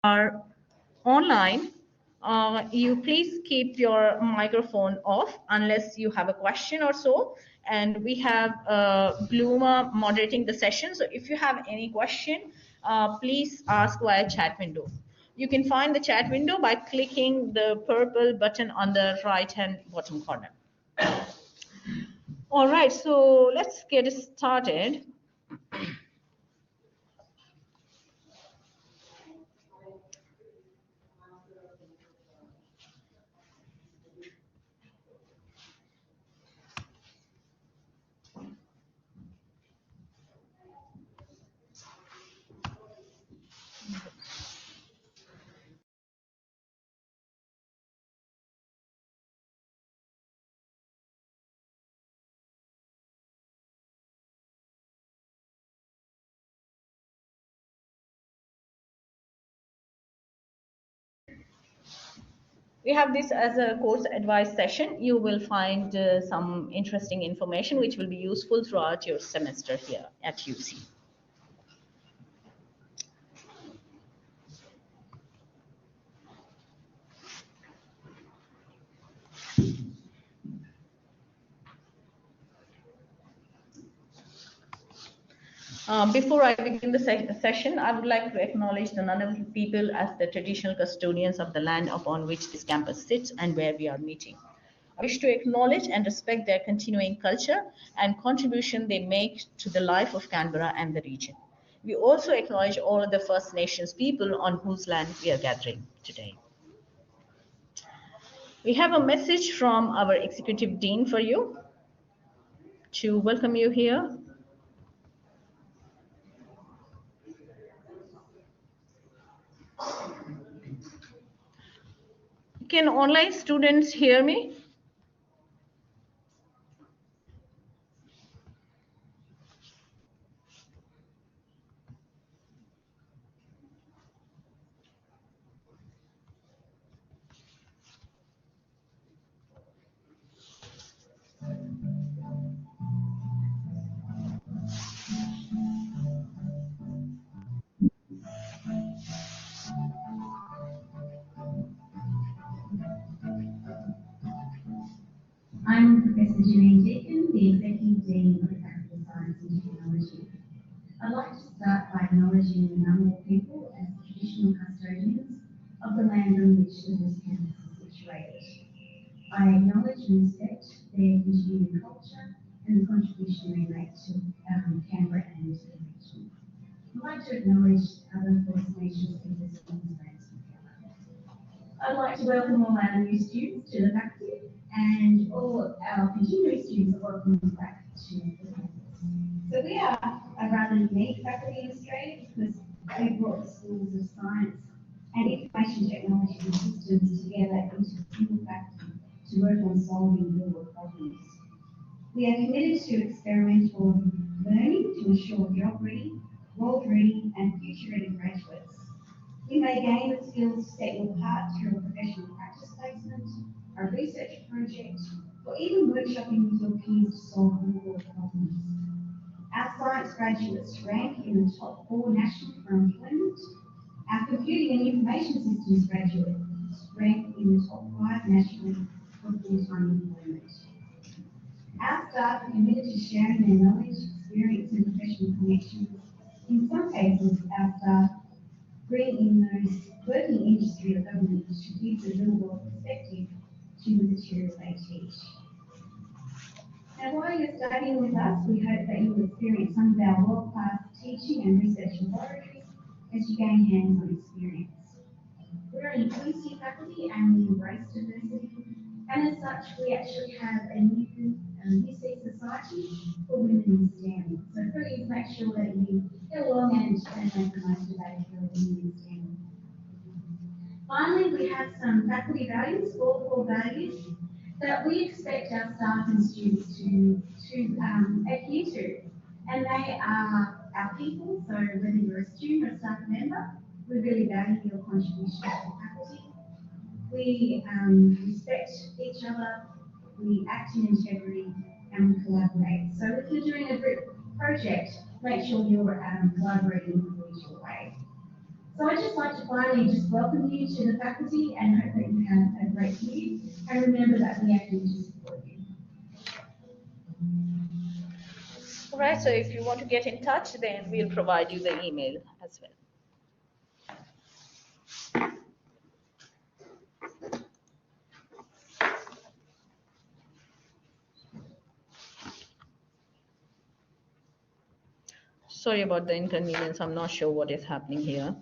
are online, you please keep your microphone off unless you have a question or so. And we have Bluma moderating the session. So if you have any question, please ask via chat window. You can find the chat window by clicking the purple button on the right hand bottom corner. All right, so let's get started. We have this as a course advice session. You will find some interesting information which will be useful throughout your semester here at UC. Before I begin the session, I would like to acknowledge the Nunavut people as the traditional custodians of the land upon which this campus sits and where we are meeting. I wish to acknowledge and respect their continuing culture and contribution they make to the life of Canberra and the region. We also acknowledge all of the First Nations people on whose land we are gathering today. We have a message from our Executive Dean for you to welcome you here. Can online students hear me? I'm Professor Janine Deacon, the Executive Dean of the Faculty of Science and Technology. I'd like to start by acknowledging the Nunavut people as the traditional custodians of the land on which this campus is situated. I acknowledge and respect their continuing culture and the contribution they make to Canberra and to the region. I'd like to acknowledge other First Nations peoples on this land. I'd like to welcome all our new students to the faculty and all our continuing students are welcome back to the campus. So we are a rather unique faculty in Australia because we brought the schools of science and information technology and systems together into a single faculty to work on solving real-world problems. We are committed to experimental learning to ensure job-ready, world-ready and future-ready graduates. You may gain the skills to set your part through a professional practice placement, a research project, or even workshopping with your peers to solve real-world problems. Our science graduates rank in the top 4 nationally for employment. Our computing and information systems graduates rank in the top 5 nationally for full-time employment. Our staff are committed to sharing their knowledge, experience, and professional connections. In some cases, our staff bring in those working industry or government to give the real world perspective to the materials they teach. Now, while you're studying with us, we hope that you will experience some of our world-class teaching and research laboratories as you gain hands-on experience. We're an inclusive faculty and we embrace diversity, and as such, we actually have a new UC Society for Women in STEM. So please make sure that you get along and make the most of that for Women in STEM. Finally, we have some faculty values, 4 core values, that we expect our staff and students to adhere to. And they are our people, so whether you're a student or a staff member, we really value your contribution to the faculty. We respect each other, we act in integrity, and we collaborate. So if you're doing a group project, make sure you're collaborating in a collegial way. So I'd just like to finally just welcome you to the faculty and hope that you have a great year. And remember that we are here to support you. All right, so if you want to get in touch, then we'll provide you the email as well. Sorry about the inconvenience. I'm not sure what is happening here.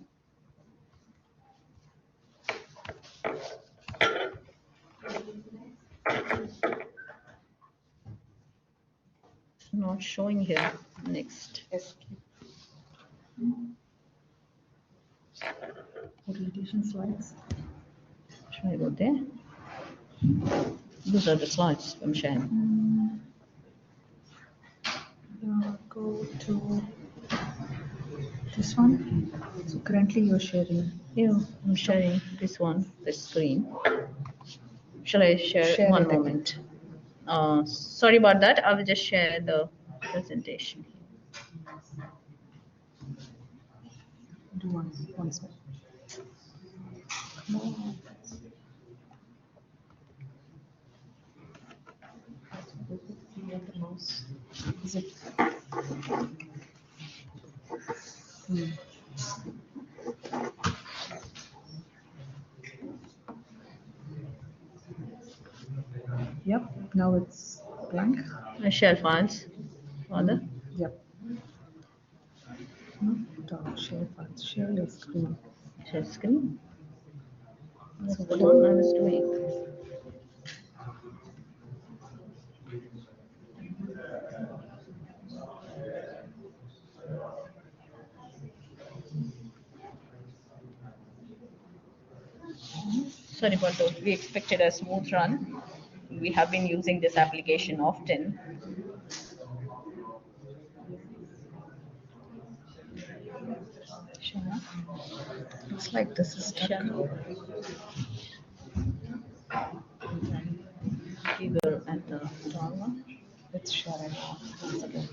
It's not showing here. Next. Orientation slides. Should I go there? Those are the slides I'm sharing. Go to this one. So currently you're sharing. Yeah, I'm sharing this one, this screen. Shall I share one moment? Sorry about that. I will just share the presentation. Do one more. No. The mouse. Is it? Yep. Now it's blank. Share files. Other? Yep. No, don't share files. Share your screen. Share screen. That's the one I was doing. Sorry about that. We expected a smooth run. We have been using this application often. Share. Looks like this is stuck. We were at the wrong one. Let's share it once again.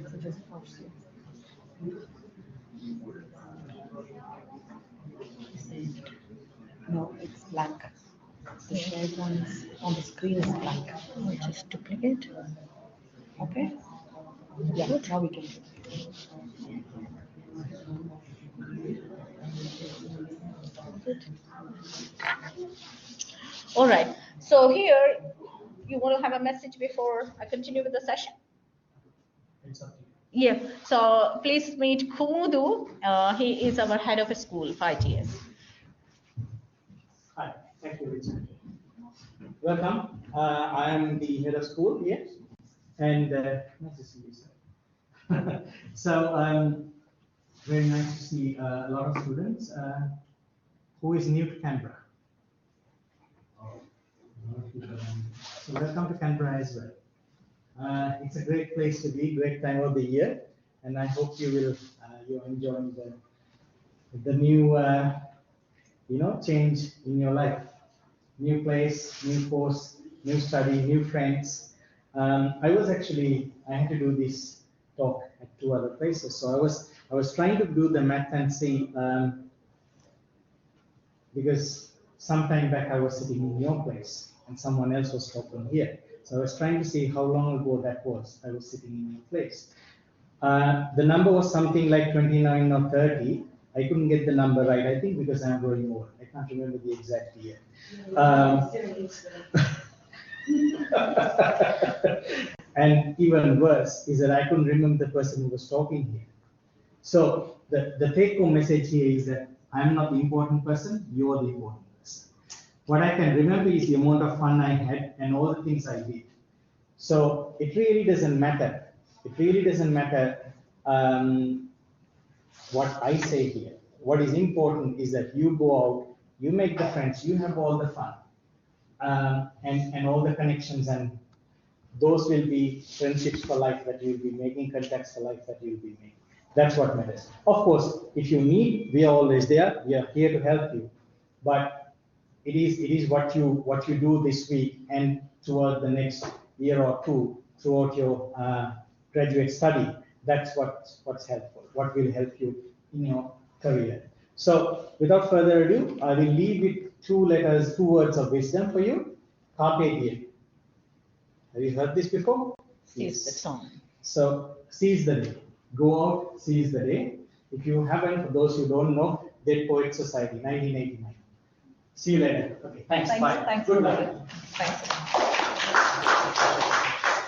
So just pause here. No, it's blank. The shared ones on the screen is blank. I'll just duplicate. Okay? Yeah, now we can do it. All right. So here, you want to have a message before I continue with the session? It's up to you. Yeah. So please meet Kudu. He is our head of a school for ITS. Hi, thank you, Richard. Welcome. I am the head of school here, and nice to see you, sir. So, very nice to see a lot of students. Who is new to Canberra? So welcome to Canberra as well. It's a great place to be, great time of the year, and I hope you will you're enjoying the new change in your life. New place, new course, new study, new friends. I had to do this talk at 2 other places, so I was trying to do the math and see because some time back I was sitting in your place and someone else was talking here. So I was trying to see how long ago that was. I was sitting in your place. The number was something like 29 or 30. I couldn't get the number right, I think because I'm growing old. I can't remember the exact year. And even worse is that I couldn't remember the person who was talking here. So the take-home message here is that I'm not the important person, you're the important person. What I can remember is the amount of fun I had and all the things I did. So it really doesn't matter. It really doesn't matter what I say here. What is important is that you go out, you make the friends, you have all the fun, and all the connections, and those will be friendships for life that you'll be making, contacts for life that you'll be making. That's what matters. Of course, if you need, we are always there. We are here to help you. But it is what you do this week and toward the next year or two throughout your graduate study. That's what's helpful. What will help you in your career. So without further ado, I will leave with two words of wisdom for you. Carpe diem. Have you heard this before? Yes, the song. So seize the day. Go out, seize the day. If you haven't, for those who don't know, Dead Poets Society, 1989. See you later. Okay, thanks. Bye. Thanks. Good luck. Thanks.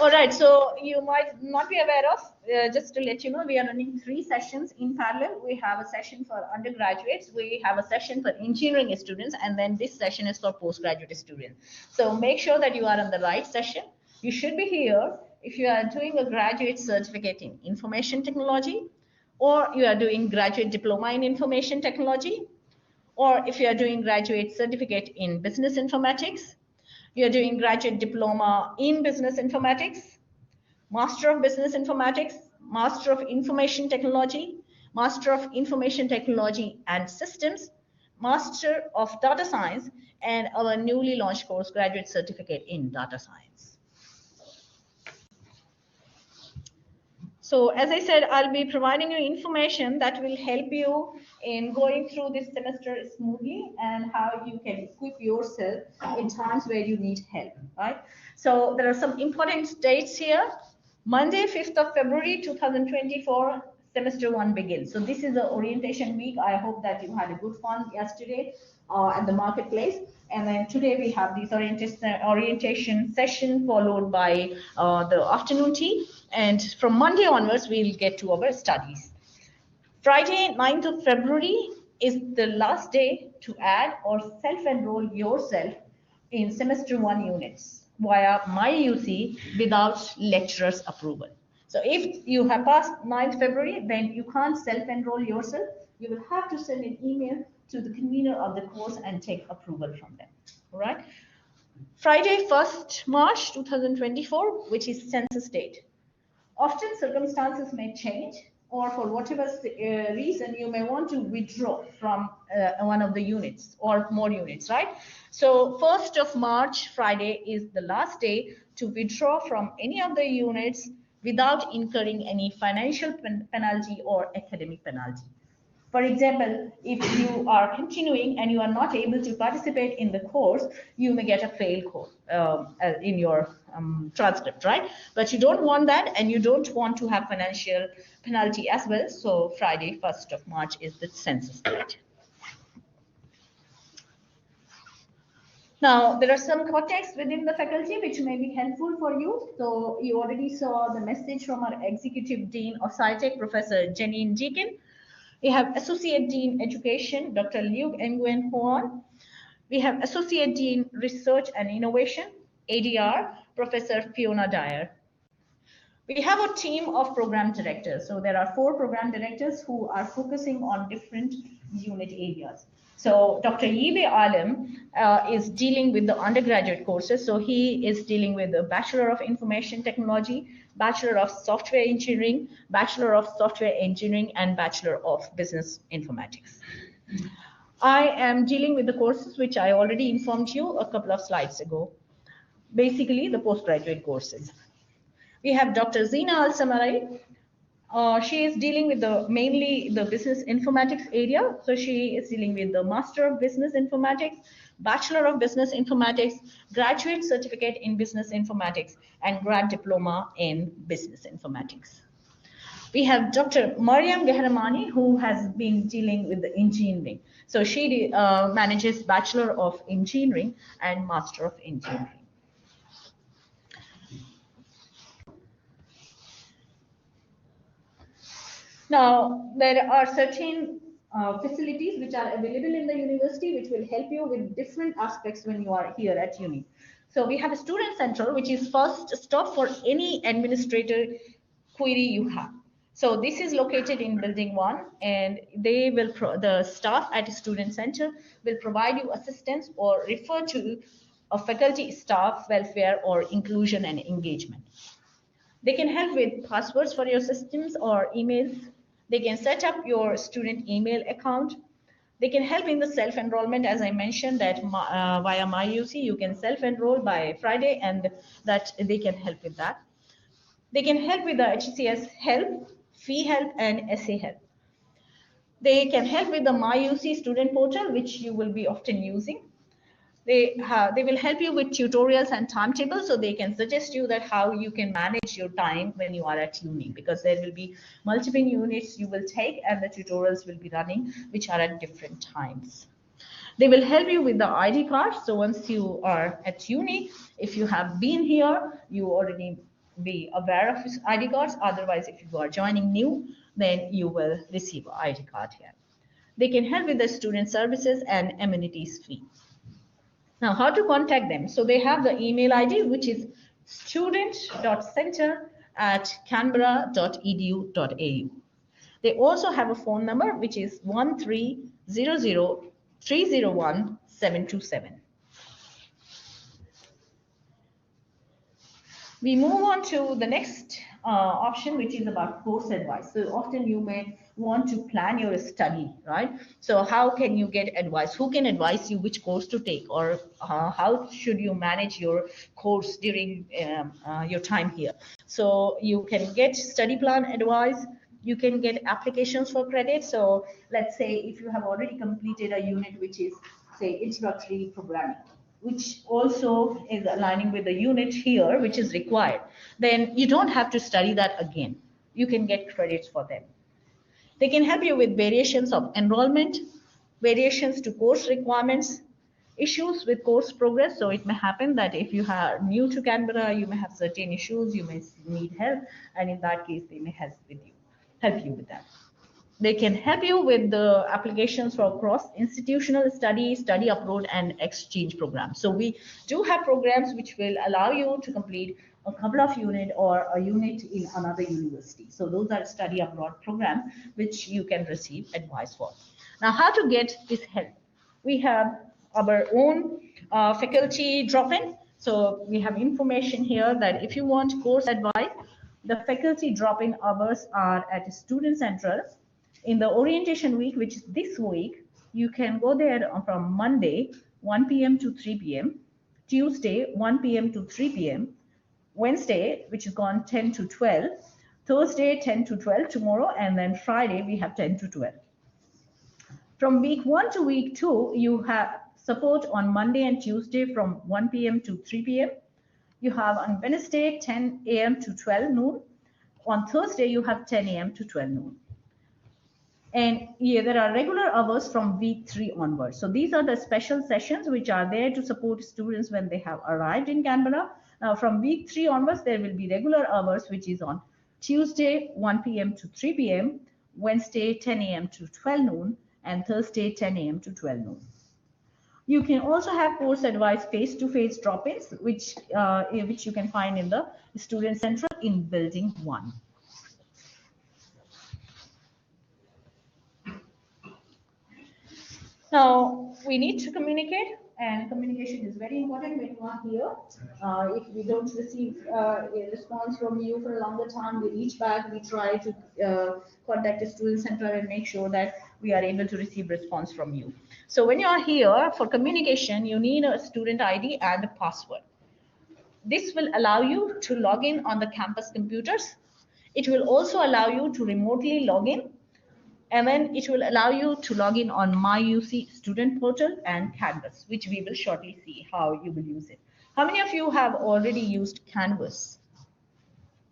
All right, so you might not be aware of, just to let you know, we are running 3 sessions in parallel. We have a session for undergraduates, we have a session for engineering students, and then this session is for postgraduate students. So make sure that you are on the right session. You should be here if you are doing a graduate certificate in information technology, or you are doing graduate diploma in information technology, or if you are doing graduate certificate in business informatics, you are doing graduate diploma in business informatics, master of business informatics, master of information technology, master of information technology and systems, master of data science, and our newly launched course, graduate certificate in data science. So as I said, I'll be providing you information that will help you in going through this semester smoothly and how you can equip yourself in times where you need help, right? So there are some important dates here. Monday, 5th of February, 2024, semester 1 begins. So this is the orientation week. I hope that you had a good fun yesterday at the marketplace. And then today we have this orientation session followed by the afternoon tea. And from Monday onwards, we'll get to our studies. Friday, 9th of February is the last day to add or self-enroll yourself in semester 1 units via MyUC without lecturer's approval. So if you have passed 9th February, then you can't self-enroll yourself. You will have to send an email to the convener of the course and take approval from them. All right. Friday, 1st March 2024, which is census date. Often circumstances may change, or for whatever reason, you may want to withdraw from one of the units or more units, right? So 1st of March, Friday, is the last day to withdraw from any of the units without incurring any financial penalty or academic penalty. For example, if you are continuing and you are not able to participate in the course, you may get a fail course in your transcript, right? But you don't want that, and you don't want to have financial penalty as well. So Friday, 1st of March is the census date. Now, there are some contexts within the faculty which may be helpful for you. So you already saw the message from our Executive Dean of SciTech, Professor Janine Deakin. We have Associate Dean Education, Dr. Liu Nguyen Huan. We have Associate Dean Research and Innovation, ADR, Professor Fiona Dyer. We have a team of program directors. So there are 4 program directors who are focusing on different unit areas. So Dr. Yibe Alam is dealing with the undergraduate courses. So he is dealing with the Bachelor of Information Technology, Bachelor of Software Engineering, Bachelor of Software Engineering, and Bachelor of Business Informatics. I am dealing with the courses which I already informed you a couple of slides ago, basically the postgraduate courses. We have Dr. Zina Al-Samarai. She is dealing with mainly the business informatics area. So she is dealing with the Master of Business Informatics, Bachelor of Business Informatics, Graduate Certificate in Business Informatics, and Grad Diploma in Business Informatics. We have Dr. Mariam Gehramani, who has been dealing with the engineering. So she manages Bachelor of Engineering and Master of Engineering. Now, there are certain facilities which are available in the university which will help you with different aspects when you are here at uni. So we have a student central, which is first stop for any administrator query you have. So this is located in building 1, and they will the staff at the student center will provide you assistance or refer to a faculty staff welfare or inclusion and engagement. They can help with passwords for your systems or emails. They can set up your student email account. They can help in the self-enrollment, as I mentioned, that via MyUC, you can self-enroll by Friday, and that they can help with that. They can help with the HCS help, fee help, and essay help. They can help with the MyUC student portal, which you will be often using. They will help you with tutorials and timetables, so they can suggest you that how you can manage your time when you are at uni, because there will be multiple units you will take and the tutorials will be running which are at different times. They will help you with the ID card. So once you are at uni, if you have been here, you already be aware of his ID cards. Otherwise, if you are joining new, then you will receive an ID card here. They can help with the student services and amenities fee. Now, how to contact them? So they have the email ID, which is student.center@canberra.edu.au. They also have a phone number, which is 1300-301-727. We move on to the next option, which is about course advice. So often you may want to plan your study, right? So how can you get advice? Who can advise you which course to take, or how should you manage your course during your time here? So you can get study plan advice. You can get applications for credit. So let's say if you have already completed a unit, which is say introductory programming, which also is aligning with the unit here, which is required, then you don't have to study that again. You can get credits for them. They can help you with variations of enrollment, variations to course requirements, issues with course progress. So it may happen that if you are new to Canberra, you may have certain issues, you may need help, and in that case, they may help you with that. They can help you with the applications for cross-institutional study, study abroad, and exchange programs. So we do have programs which will allow you to complete a couple of units or a unit in another university. So those are study abroad programs which you can receive advice for. Now, how to get this help? We have our own faculty drop-in. So we have information here that if you want course advice, the faculty drop-in hours are at Student Central. In the orientation week, which is this week, you can go there from Monday, 1 p.m. to 3 p.m., Tuesday, 1 p.m. to 3 p.m., Wednesday, which is gone 10 to 12, Thursday, 10 to 12 tomorrow, and then Friday, we have 10 to 12. From week 1 to week 2, you have support on Monday and Tuesday from 1 p.m. to 3 p.m. You have on Wednesday, 10 a.m. to 12 noon. On Thursday, you have 10 a.m. to 12 noon. And yeah, there are regular hours from week 3 onwards. So these are the special sessions which are there to support students when they have arrived in Canberra. Now from week 3 onwards, there will be regular hours, which is on Tuesday, 1 p.m. to 3 p.m., Wednesday, 10 a.m. to 12 noon, and Thursday, 10 a.m. to 12 noon. You can also have course advice face-to-face drop-ins, which you can find in the Student Central in Building 1. Now, we need to communicate, and communication is very important when you are here. If we don't receive a response from you for a longer time, we reach back, we try to contact the Student Center and make sure that we are able to receive response from you. So when you are here for communication, you need a student ID and a password. This will allow you to log in on the campus computers. It will also allow you to remotely log in. And then it will allow you to log in on MyUC student portal and Canvas, which we will shortly see how you will use it. How many of you have already used Canvas?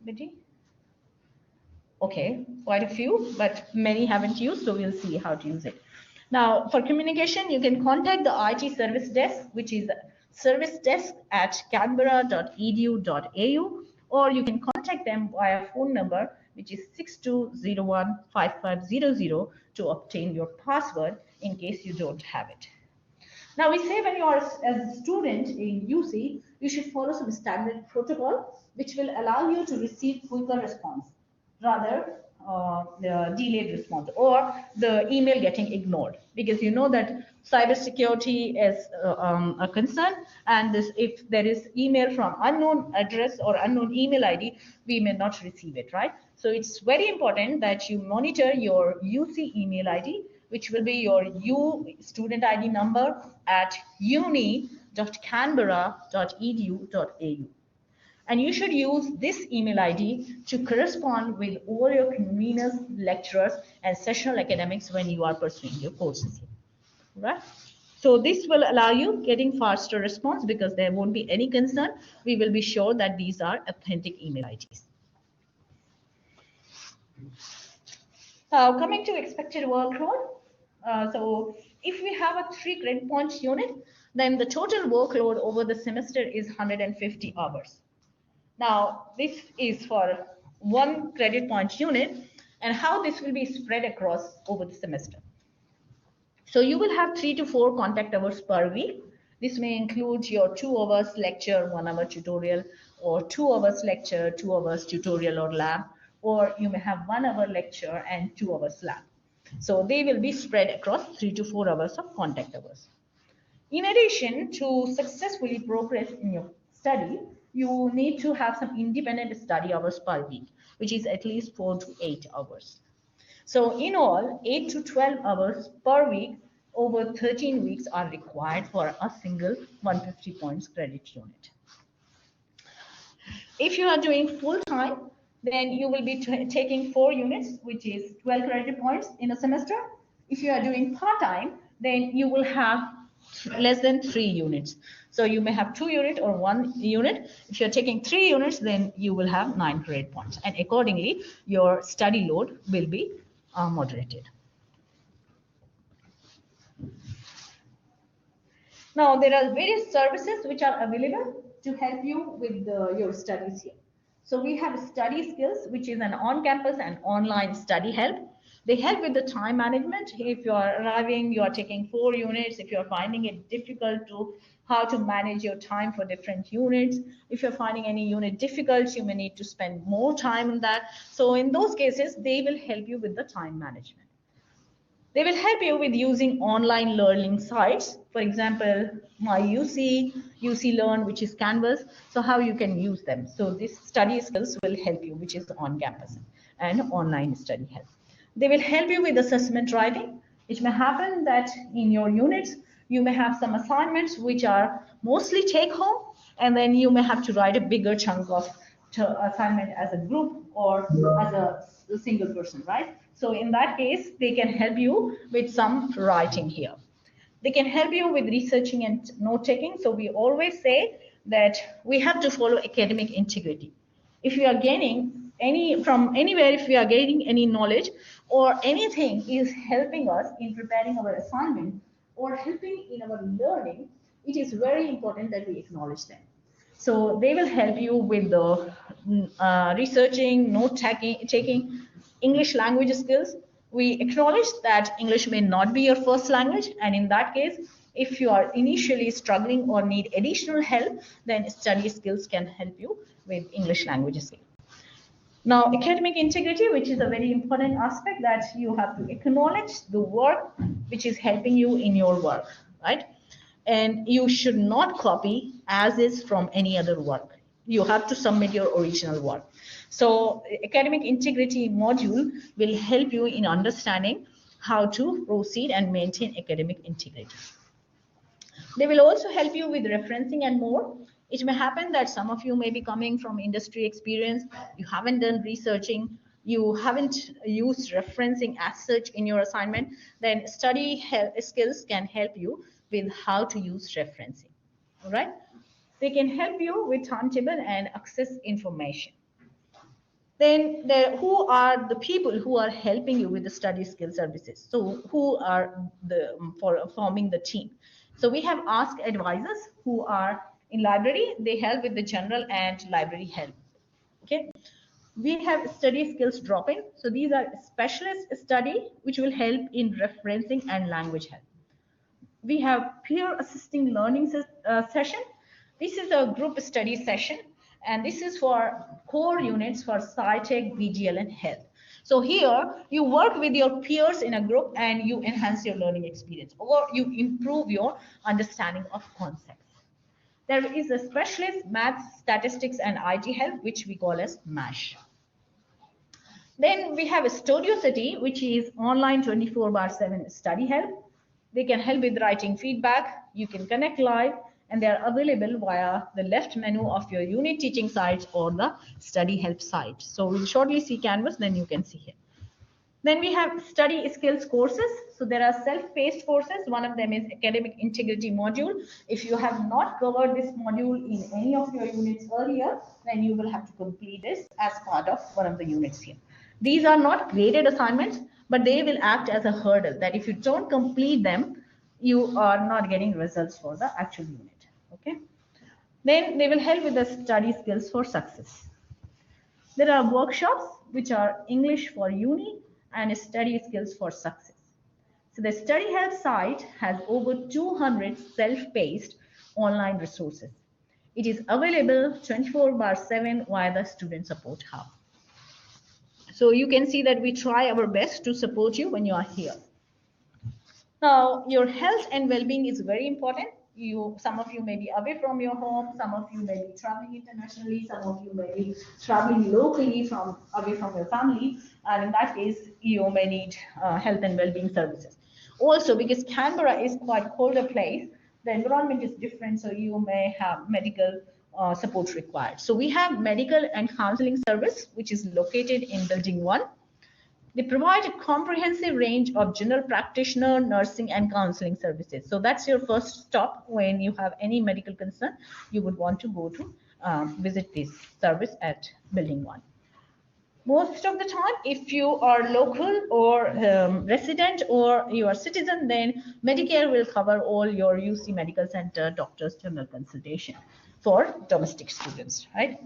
Betty? Okay, quite a few, but many haven't used, so we'll see how to use it. Now, for communication, you can contact the IT service desk, which is servicedesk@canberra.edu.au, or you can contact them via phone number, which is 6201-5500, to obtain your password in case you don't have it. Now we say when you are as a student in UC, you should follow some standard protocol, which will allow you to receive quicker response, rather the delayed response or the email getting ignored, because you know that cybersecurity is a concern, and if there is email from unknown address or unknown email ID, we may not receive it, right? So it's very important that you monitor your UC email ID, which will be your student ID number at uni.canberra.edu.au. And you should use this email ID to correspond with all your conveners, lecturers, and sessional academics when you are pursuing your courses. Right? So this will allow you getting faster response because there won't be any concern. We will be sure that these are authentic email IDs. Now, coming to expected workload. So if we have a 3 credit points unit, then the total workload over the semester is 150 hours. Now, this is for 1 credit point unit, and how this will be spread across over the semester. So you will have 3 to 4 contact hours per week. This may include your 2 hours lecture, 1 hour tutorial, or 2 hours lecture, 2 hours tutorial or lab, or you may have 1 hour lecture and 2 hours lab. So they will be spread across 3 to 4 hours of contact hours. In addition to successfully progress in your study, you need to have some independent study hours per week, which is at least 4 to 8 hours. So in all, 8 to 12 hours per week over 13 weeks are required for a single 150 points credit unit. If you are doing full time, then you will be taking 4 units, which is 12 credit points in a semester. If you are doing part time, then you will have less than 3 units. So you may have 2 units or 1 unit. If you're taking 3 units, then you will have 9 credit points. And accordingly, your study load will be moderated. Now, there are various services which are available to help you with your studies here. So we have Study Skills, which is an on-campus and online study help. They help with the time management. If you are arriving, you are taking 4 units. If you are finding it difficult to how to manage your time for different units. If you're finding any unit difficult, you may need to spend more time on that. So in those cases, they will help you with the time management. They will help you with using online learning sites. For example, my UC Learn, which is Canvas. So how you can use them. So this Study Skills will help you, which is on campus and online study help. They will help you with assessment writing. It may happen that in your units, you may have some assignments which are mostly take home, and then you may have to write a bigger chunk of assignment as a group or as a single person, right? So in that case, they can help you with some writing here. They can help you with researching and note taking. So we always say that we have to follow academic integrity. If you are gaining from anywhere, if we are gaining any knowledge or anything is helping us in preparing our assignment or helping in our learning, it is very important that we acknowledge them. So they will help you with the researching, note taking, English language skills. We acknowledge that English may not be your first language, and in that case, if you are initially struggling or need additional help, then Study Skills can help you with English language skills. Now, academic integrity, which is a very important aspect, that you have to acknowledge the work which is helping you in your work, right? And you should not copy as is from any other work. You have to submit your original work. So academic integrity module will help you in understanding how to proceed and maintain academic integrity. They will also help you with referencing and more. It may happen that some of you may be coming from industry experience, you haven't done researching, you haven't used referencing as such in your assignment, then Study Skills can help you with how to use referencing, all right? They can help you with timetable and access information. Then who are the people who are helping you with the Study Skill services? So who are forming the team? So we have Ask Advisors who are in library. They help with the general and library help. Okay. We have Study Skills drop-in. So these are specialist study which will help in referencing and language help. We have peer assisting learning session. This is a group study session, and this is for core units for SciTech, BGL, and health. So here you work with your peers in a group and you enhance your learning experience, or you improve your understanding of concepts. There is a specialist math, statistics, and IT help, which we call as MASH. Then we have a Studiosity, which is online 24/7 study help. They can help with writing feedback. You can connect live and they are available via the left menu of your unit teaching sites or the study help site. So we'll shortly see Canvas, then you can see here. Then we have study skills courses. So there are self-paced courses. One of them is academic integrity module. If you have not covered this module in any of your units earlier, then you will have to complete this as part of one of the units here. These are not graded assignments, but they will act as a hurdle that if you don't complete them, you are not getting results for the actual unit. Okay. Then they will help with the study skills for success. There are workshops which are English for uni and study skills for success. So the study help site has over 200 self-paced online resources. It is available 24/7 via the student support hub. So you can see that we try our best to support you when you are here. Now, your health and well-being is very important. Some of you may be away from your home, some of you may be traveling internationally, some of you may be traveling locally away from your family, and in that case, you may need health and well-being services. Also, because Canberra is quite a colder place, the environment is different, so you may have medical support required. So we have medical and counseling service, which is located in Building 1. They provide a comprehensive range of general practitioner, nursing, and counseling services. So that's your first stop when you have any medical concern. You would want to go to visit this service at Building 1. Most of the time, if you are local or resident or you are citizen, then Medicare will cover all your UC Medical Center doctor's general consultation for domestic students, right?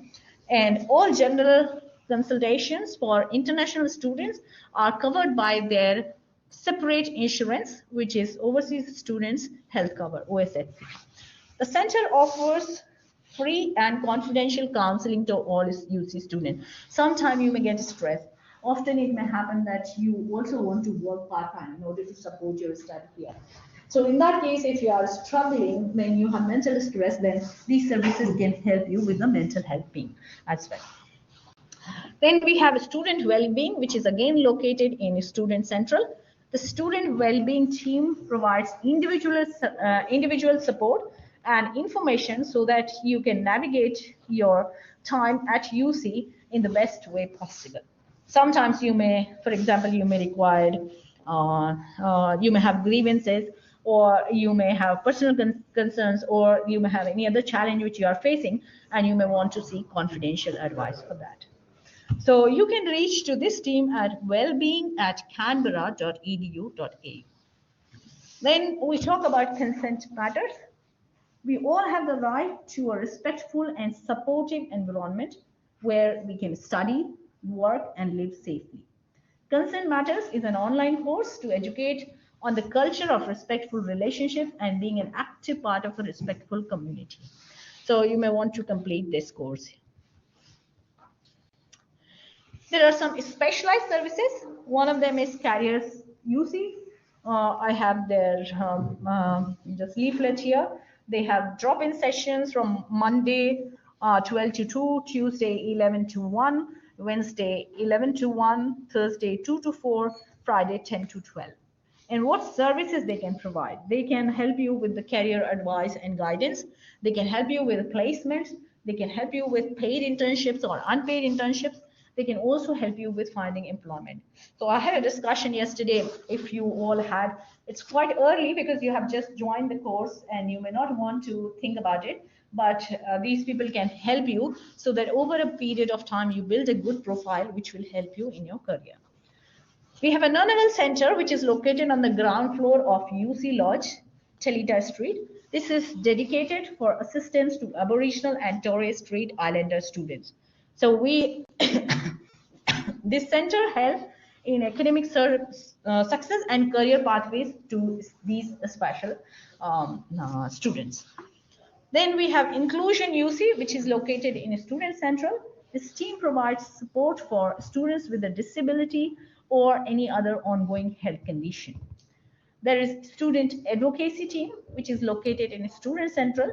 And all general consultations for international students are covered by their separate insurance, which is Overseas Students Health Cover, OSHC. The center offers free and confidential counseling to all UC students. Sometimes you may get stressed. Often it may happen that you also want to work part-time in order to support your study here. So in that case, if you are struggling, then you have mental stress, then these services can help you with the mental health being as well. Then we have student well-being, which is again located in Student Central. The student well-being team provides individual support and information so that you can navigate your time at UC in the best way possible. Sometimes you may, for example, you may require, you may have grievances, or you may have personal concerns, or you may have any other challenge which you are facing, and you may want to seek confidential advice for that. So you can reach to this team at wellbeing@canberra.edu.au. Then we talk about consent matters. We all have the right to a respectful and supportive environment where we can study, work, and live safely. Consent Matters is an online course to educate on the culture of respectful relationships and being an active part of a respectful community. So you may want to complete this course. There are some specialized services. One of them is Careers UC. I have their just leaflet here. They have drop-in sessions from Monday 12 to 2, Tuesday 11 to 1, Wednesday 11 to 1, Thursday 2 to 4, Friday 10 to 12. And what services they can provide? They can help you with the career advice and guidance. They can help you with placements. They can help you with paid internships or unpaid internships. They can also help you with finding employment. So I had a discussion yesterday, if you all had, it's quite early because you have just joined the course and you may not want to think about it, but these people can help you so that over a period of time you build a good profile which will help you in your career. We have a Nunavut Center which is located on the ground floor of UC Lodge, Telita Street. This is dedicated for assistance to Aboriginal and Torres Strait Islander students. So this center helps in academic success and career pathways to these special students. Then we have Inclusion UC, which is located in Student Central. This team provides support for students with a disability or any other ongoing health condition. There is Student Advocacy team, which is located in Student Central.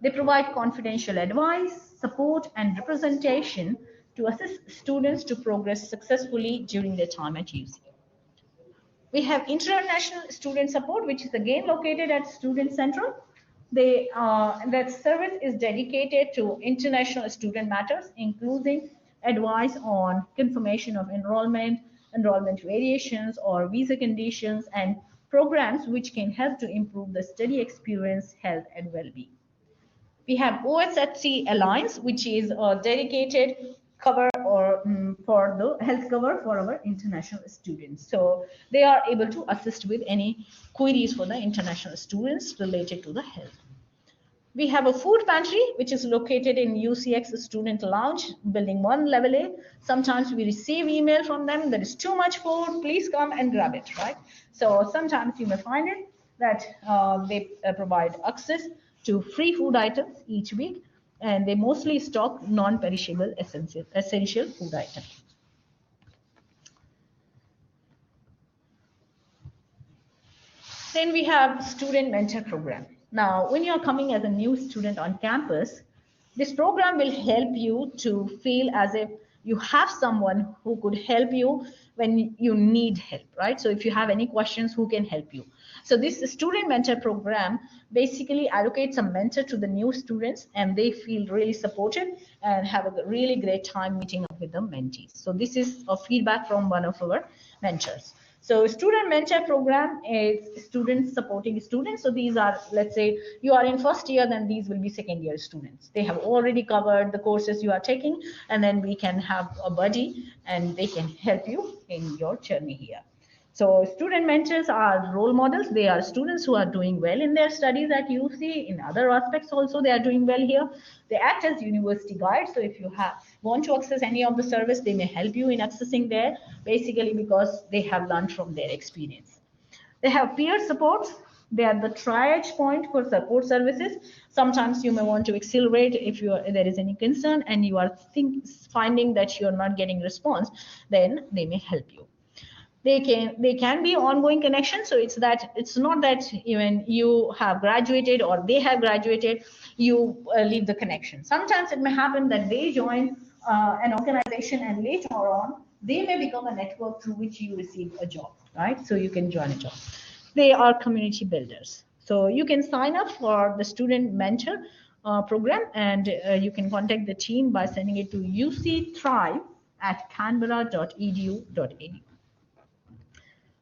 They provide confidential advice, support, and representation to assist students to progress successfully during their time at UC. We have International Student Support, which is again located at Student Central. That service is dedicated to international student matters, including advice on confirmation of enrollment variations or visa conditions, and programs which can help to improve the study experience, health, and well-being. We have OSHC Alliance, which is a dedicated cover or for the health cover for our international students. So they are able to assist with any queries for the international students related to the health. We have a food pantry, which is located in UCX Student Lounge, Building 1, Level A. Sometimes we receive email from them, there is too much food, please come and grab it, right? So sometimes you may find it that they provide access to free food items each week, and they mostly stock non-perishable essential food items. Then we have student mentor program. Now, when you're coming as a new student on campus, this program will help you to feel as if you have someone who could help you when you need help, right? So if you have any questions, who can help you? So this student mentor program basically allocates a mentor to the new students, and they feel really supported and have a really great time meeting up with the mentees. So this is a feedback from one of our mentors. So student mentor program is students supporting students. So these are, let's say you are in first year, then these will be second year students. They have already covered the courses you are taking, and then we can have a buddy and they can help you in your journey here. So student mentors are role models. They are students who are doing well in their studies at UC. In other aspects also, they are doing well here. They act as university guides. So if you want to access any of the service, they may help you in accessing there, basically because they have learned from their experience. They have peer support. They are the triage point for support services. Sometimes you may want to accelerate if there is any concern and you are finding that you're not getting response, then they may help you. They can be ongoing connections. So it's not that even you have graduated or they have graduated, you leave the connection. Sometimes it may happen that they join an organization and later on they may become a network through which you receive a job, right? So you can join a job. They are community builders. So you can sign up for the student mentor program, and you can contact the team by sending it to ucthrive@canberra.edu.au.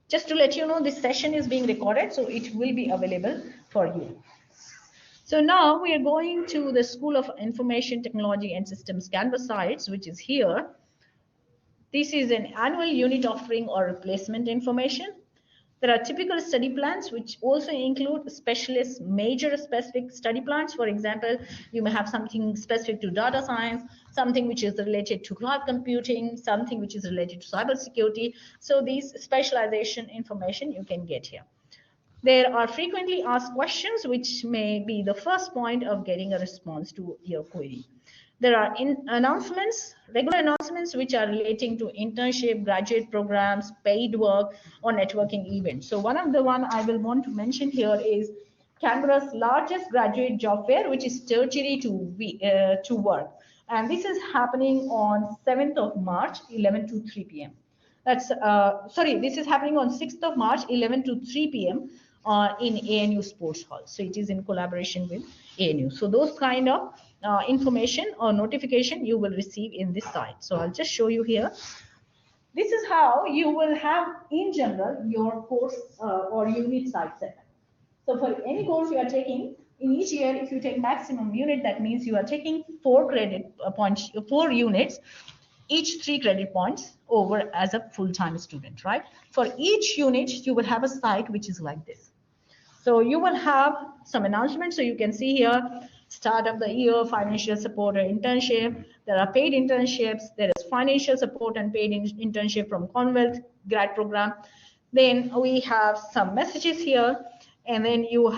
Just to let you know, this session is being recorded, so it will be available for you. So now we are going to the School of Information Technology and Systems Canvas sites, which is here. This is an annual unit offering or replacement information. There are typical study plans, which also include specialist major specific study plans. For example, you may have something specific to data science, something which is related to cloud computing, something which is related to cybersecurity. So these specialization information you can get here. There are frequently asked questions, which may be the first point of getting a response to your query. There are regular announcements, which are relating to internship, graduate programs, paid work, or networking events. So one of the one I will want to mention here is Canberra's largest graduate job fair, which is tertiary to work. And this is happening on 7th of March, 11 to 3 p.m. This is happening on 6th of March, 11 to 3 p.m. In ANU Sports Hall. So it is in collaboration with ANU. So those kind of information or notification you will receive in this site. So I'll just show you here. This is how you will have in general your course or unit site setup. So for any course you are taking, in each year, if you take maximum unit, that means you are taking 4 credit points, 4 units, each 3 credit points over as a full-time student, right? For each unit, you will have a site which is like this. So you will have some announcements. So you can see here, start of the year, financial support or internship. There are paid internships. There is financial support and paid internship from Commonwealth grad program. Then we have some messages here. And then you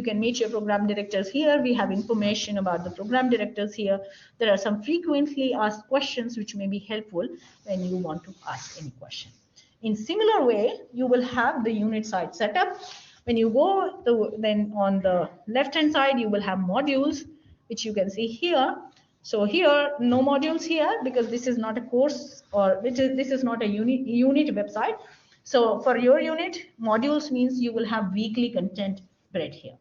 can meet your program directors here. We have information about the program directors here. There are some frequently asked questions which may be helpful when you want to ask any question. In similar way, you will have the unit site setup. When you go then on the left hand side, you will have modules, which you can see here. So here, no modules here because this is not a course or this is not a unit website. So for your unit, modules means you will have weekly content spread here.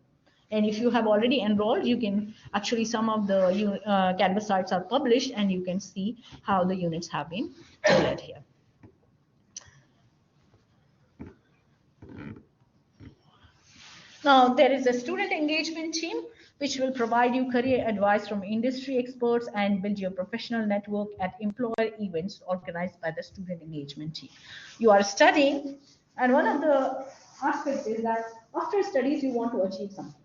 And if you have already enrolled, you can actually, some of the Canvas sites are published and you can see how the units have been tailored here. Now, there is a student engagement team which will provide you career advice from industry experts and build your professional network at employer events organized by the student engagement team. You are studying, and one of the aspects is that after studies, you want to achieve something.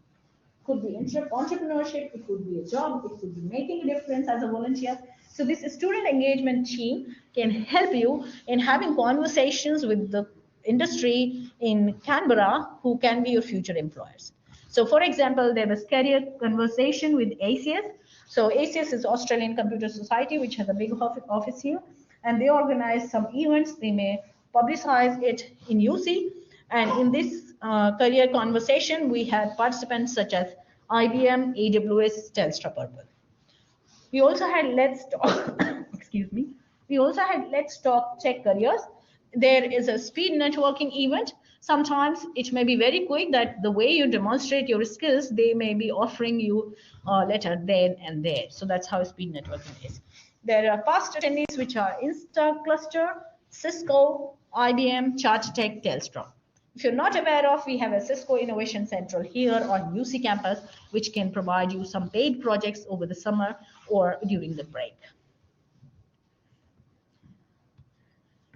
Could be entrepreneurship, it could be a job, it could be making a difference as a volunteer. So this student engagement team can help you in having conversations with the industry in Canberra who can be your future employers. So for example, there was career conversation with ACS. So ACS is Australian Computer Society, which has a big office here, and they organize some events. They may publicize it in UC, and in this career conversation, we had participants such as IBM, AWS, Telstra Purple. We also had Let's Talk, excuse me. We also had Let's Talk Tech Careers. There is a speed networking event. Sometimes it may be very quick that the way you demonstrate your skills, they may be offering you a letter then and there. So that's how speed networking is. There are past attendees which are InstaCluster, Cisco, IBM, Chartertech, Telstra. If you're not aware of, we have a Cisco Innovation Central here on UC campus, which can provide you some paid projects over the summer or during the break.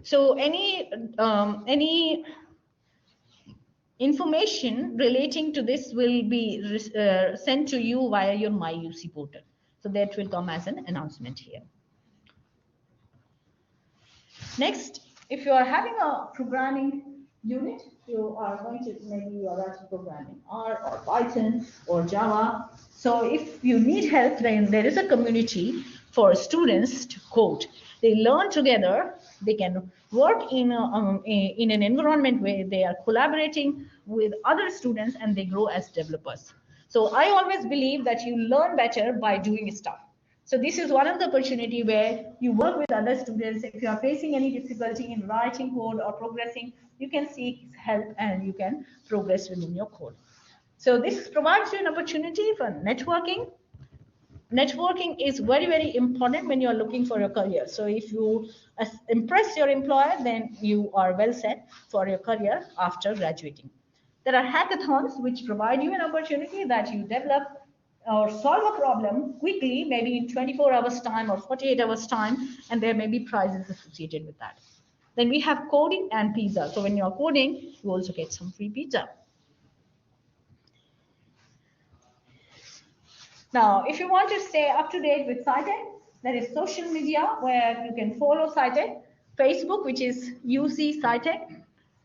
So any information relating to this will be sent to you via your My UC portal. So that will come as an announcement here. Next, if you are having a programming unit, you are going to, maybe you are writing programming R or Python or Java. So if you need help, then there is a community for students to code. They learn together, they can work in an environment where they are collaborating with other students and they grow as developers. So I always believe that you learn better by doing stuff. So this is one of the opportunity where you work with other students. If you are facing any difficulty in writing code or progressing, you can seek help and you can progress within your code. So this provides you an opportunity for networking. Networking is very, very important when you are looking for your career. So if you impress your employer, then you are well set for your career after graduating. There are hackathons which provide you an opportunity that you develop or solve a problem quickly, maybe in 24 hours time or 48 hours time, and there may be prizes associated with that. Then we have coding and pizza. So when you're coding, you also get some free pizza. Now, if you want to stay up to date with SciTech, there is social media where you can follow SciTech, Facebook, which is UC SciTech.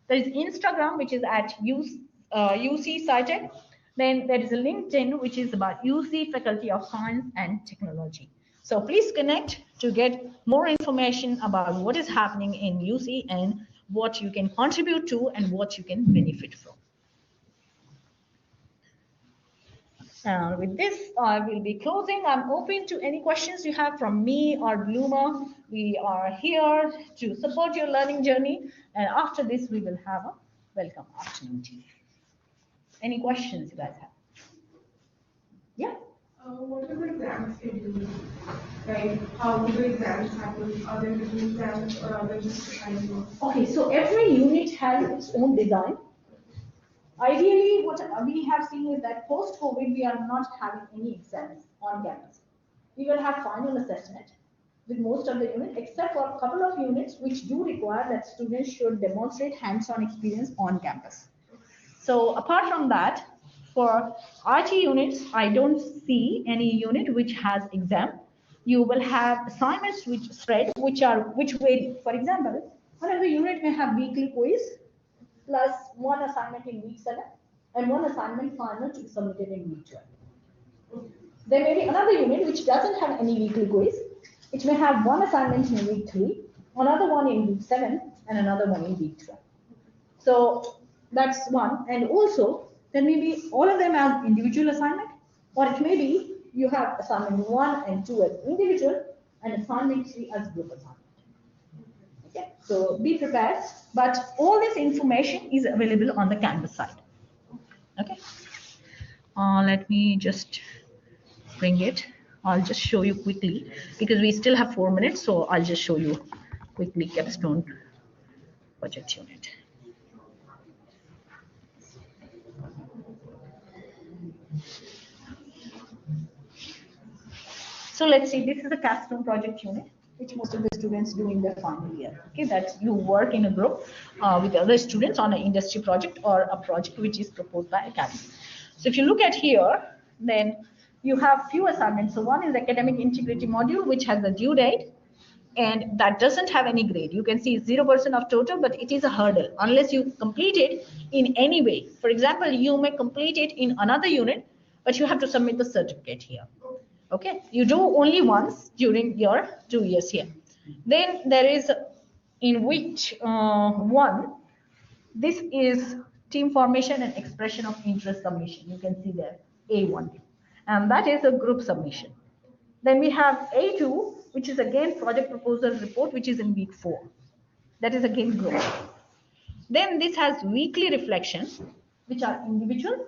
There is Instagram, which is at UC SciTech. Then there is a LinkedIn, which is about UC Faculty of Science and Technology. So please connect to get more information about what is happening in UC and what you can contribute to and what you can benefit from. With this, I will be closing. I'm open to any questions you have from me or Bloomer. We are here to support your learning journey. And after this, we will have a welcome afternoon tea. Any questions you guys have? Yeah? What are the exam schedules? Like, how do the exams happen? Are there different exams or are they just assigned work? Okay, so every unit has its own design. Ideally, what we have seen is that post-COVID, we are not having any exams on campus. We will have final assessment with most of the units, except for a couple of units which do require that students should demonstrate hands-on experience on campus. So apart from that, for IT units, I don't see any unit which has exam. You will have assignments which spread, which vary. For example, one of the unit may have weekly quiz, plus one assignment in week 7 and one assignment final to be submitted in week 12. There may be another unit which doesn't have any weekly quiz. It may have one assignment in week 3, another one in week 7, and another one in week 12. So that's one. And also, there may be all of them as individual assignment, or it may be you have assignment 1 and 2 as individual, and assignment 3 as group assignment. Okay, so be prepared, but all this information is available on the Canvas side. Okay. Let me just bring it. I'll just show you quickly because we still have 4 minutes, so I'll just show you quickly capstone project unit. So let's see, this is the capstone project unit, which most of the students do in their final year. Okay, that you work in a group with other students on an industry project or a project which is proposed by academy. So if you look at here, then you have few assignments. So one is academic integrity module, which has a due date, and that doesn't have any grade. You can see 0% of total, but it is a hurdle unless you complete it in any way. For example, you may complete it in another unit, but you have to submit the certificate here. Okay, you do only once during your 2 years here. Then there is in which one, this is team formation and expression of interest submission. You can see there A1, and that is a group submission. Then we have A2, which is again project proposal report, which is in week 4. That is again group. Then this has weekly reflections, which are individual.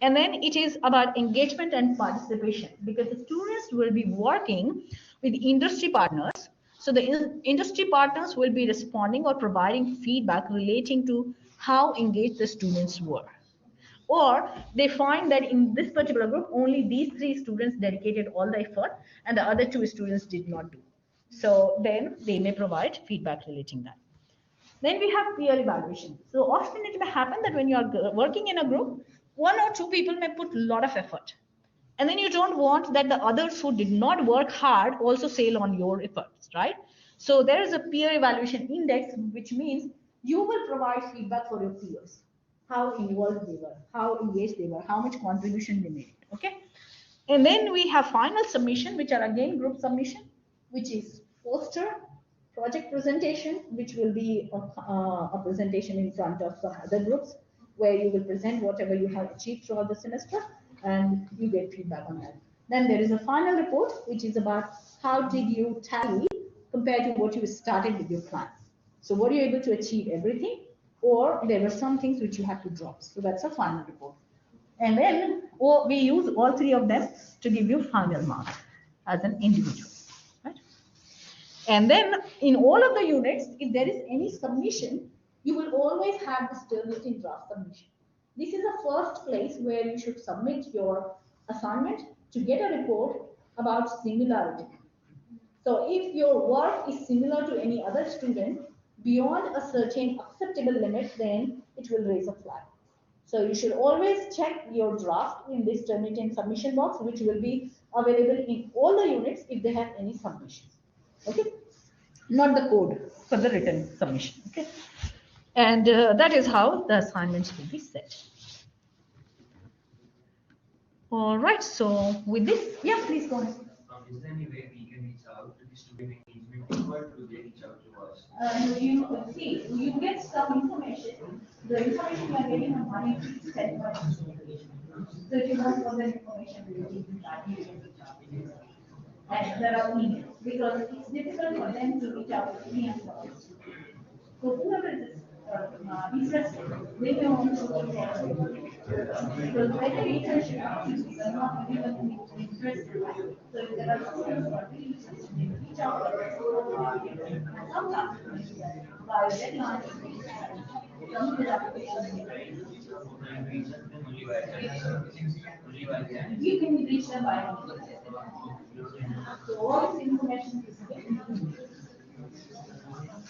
And then it is about engagement and participation because the students will be working with industry partners. So the industry partners will be responding or providing feedback relating to how engaged the students were. Or they find that in this particular group, only these 3 students dedicated all the effort and the other 2 students did not do. So then they may provide feedback relating that. Then we have peer evaluation. So often it may happen that when you are working in a group, 1 or 2 people may put a lot of effort. And then you don't want that the others who did not work hard also sail on your efforts, right? So there is a peer evaluation index, which means you will provide feedback for your peers. How involved they were, how engaged they were, how much contribution they made, okay? And then we have final submission, which are again group submission, which is poster, project presentation, which will be a presentation in front of some other groups where you will present whatever you have achieved throughout the semester and you get feedback on that. Then there is a final report, which is about how did you tally compared to what you started with your plan. So were you able to achieve everything, or there were some things which you had to drop? So that's a final report. And then we use all 3 of them to give you final mark as an individual. Right? And then in all of the units, if there is any submission, you will always have this terminating draft submission. This is the first place where you should submit your assignment to get a report about similarity. So if your work is similar to any other student beyond a certain acceptable limit, then it will raise a flag. So you should always check your draft in this terminating submission box, which will be available in all the units if they have any submissions. Okay, not the code for the written submission. Okay, and that is how the assignments will be set. All right. So with this, yeah, please go ahead. Is there any way we can reach out to the student engagement, or do they reach out to us? You see, you get some information. The information you are getting on money is sent by the student. So if you want further information related to that, you can reach out. And there are emails because it's difficult for them to reach out to me and to other students. So whoever is interested, they may want to look for it. Because like a research activities are not everyone interested. So if there are students who are really interested, they will reach out to us. And sometimes by deadline, some of the applications you can reach them by so all this information is given.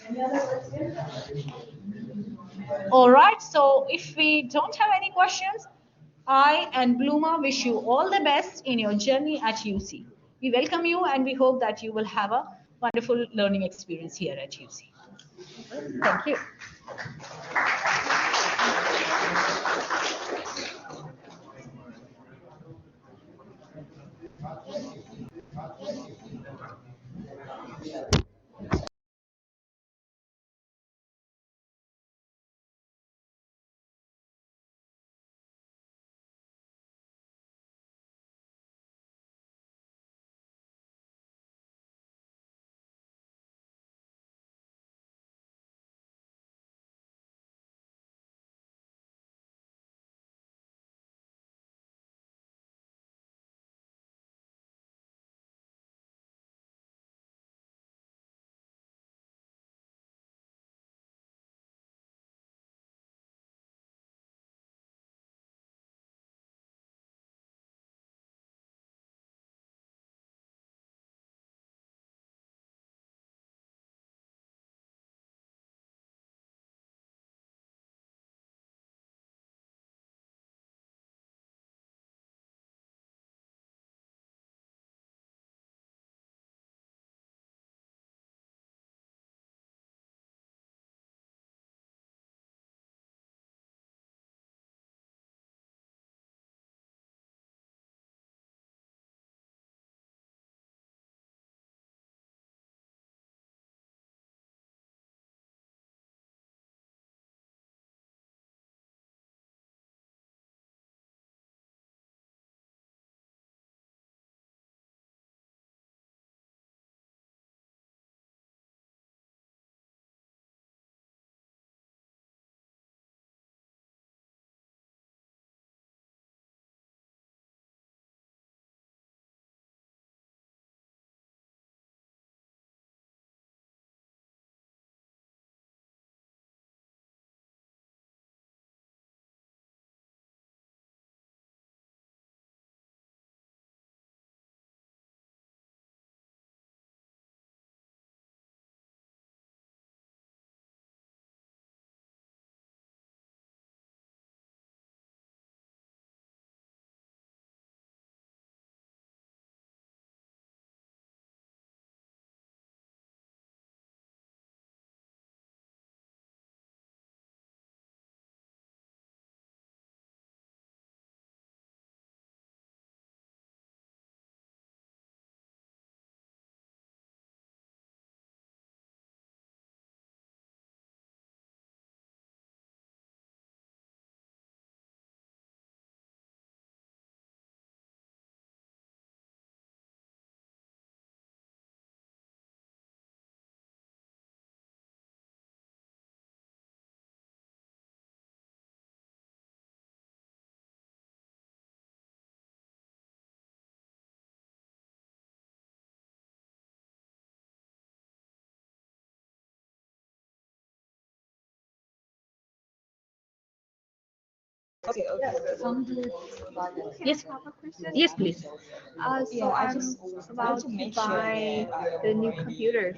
Any other questions? All right, so if we don't have any questions, I and Bluma wish you all the best in your journey at UC. We welcome you and we hope that you will have a wonderful learning experience here at UC. Thank you. From the Yes, yes, please. So I'm about to buy the new computer.